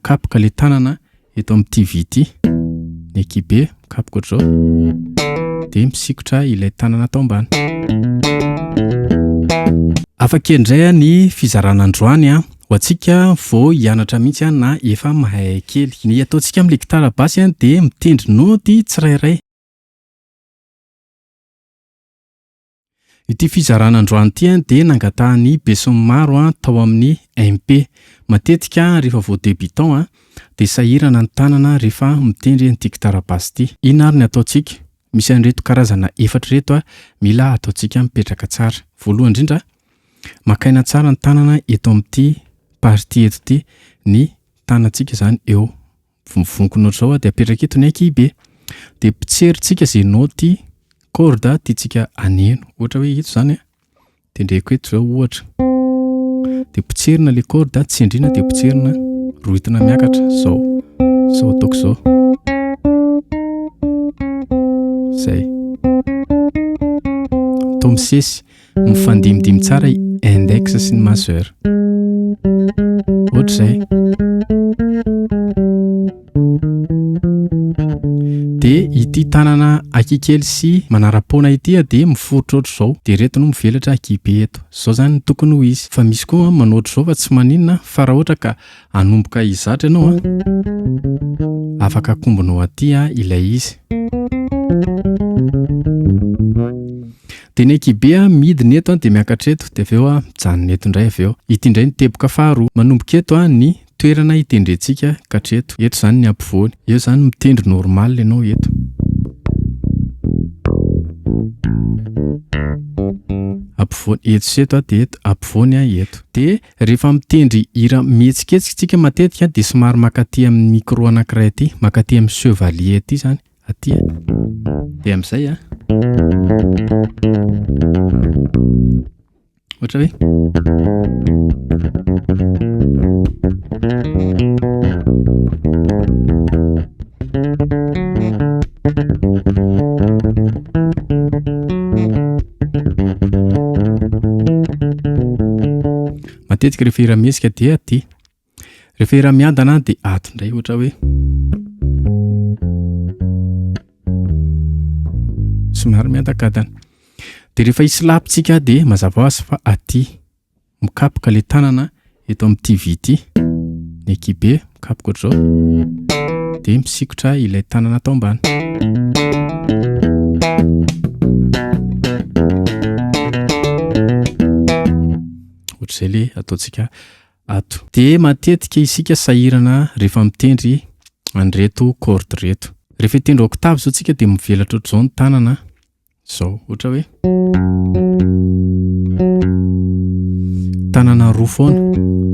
mikapoka le tanana eto amin'ity vy ity. Ny ekibe mikapoka ohatr'izao dia misikotra ilay tanana atao ambany. Afaka indray ny fizarana androany ho antsika vao hianatra mihitsy na efa mahay kely. Ny ataontsika amin'ilay gitara basy dia mitendry noty tsirairay. Ity fizarana androany ity dia nangatahany besinimaro maro tao amin'ny MP. Matetika rehefa vao débutant dia sahirana ny tanana rehefa mitendry an'ity gitara basy ity. Inona ary ny ataontsika? Misy an'ireto karazana efatra reto mila ataontsika mipetraka tsara. Voalohany indrindra, makaina tsara ny tanana eto amin'ity party eto ity, ny tanantsika zany eo vovonkona ohatr'izao dia apetraka eto ny ekibe. Dia pitserintsika izay noty corde tiantsika aneno. Ohatra hoe eto zany tendreko eto zao ohatra. Dia pitserina ilay corde, tsendriana dia pitserina rohitina miakatra zao. Zao ataoko zao. Zay. Atao misesy mifandimidimy tsara index sy ny majeur. Ohatr'izay. Dia ity tanana akikely sy manara-poana ity dia miforitra ohatr'izao. Dia reto no mivelatra kibe eto. Zao zany tokony ho izy. Fa misy koa manao ohatr'izao fa tsy maninona fa raha ohatra ka hanomboka hizatra ianao afaka akombonao aty ilay izy. Dia ny ekibe midiny eto dia miakatra eto dia avy eo mijanona eto indray avy eo. Ity indray ny teboka faharoa. Manomboka eto ny toerana hitendrentsika katreto. Eto zany ny ampovoany. Eo zany mitendry normal ianao eto. Ampovoany eto sy eto dia eto ampovoany eto. Dia rehefa mitendry hira mihetsiketsika matetika dia somary makaty amin'ny micro anankiray aty, makaty amin'ny chevalier aty zany aty. Dia amin'izay ohatra hoe matetika rehefa hira mihetsika dia aty. Rehefa hira miadana dia ato indray ohatra hoe somary miadakadana. Dia rehefa hisy lapitsika dia mazava ho azy fa aty. Mikapoka le tanana eto amin'ity vy ity. Ny ekibe mikapoka ohatr'izao dia misikotra ilay tanana atao ambany. Ohatr'izay le ataontsika ato. Dia matetika isika sahirana rehefa mitendry an'ireto corde reto. Rehefa hitendry octave zao tsika dia mivelatra ohatr'izao ny tanana. Zao ohatra hoe tanana roa foana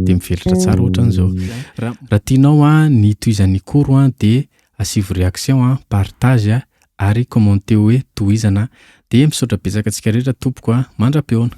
dia mivelatra tsara ohatran'izao. Raha tianao ny tohizan'ny koro dia asivo réaction, partage ary commenter hoe tohizana. Dia misaotra betsaka antsika rehetra tompoko mandra-peona.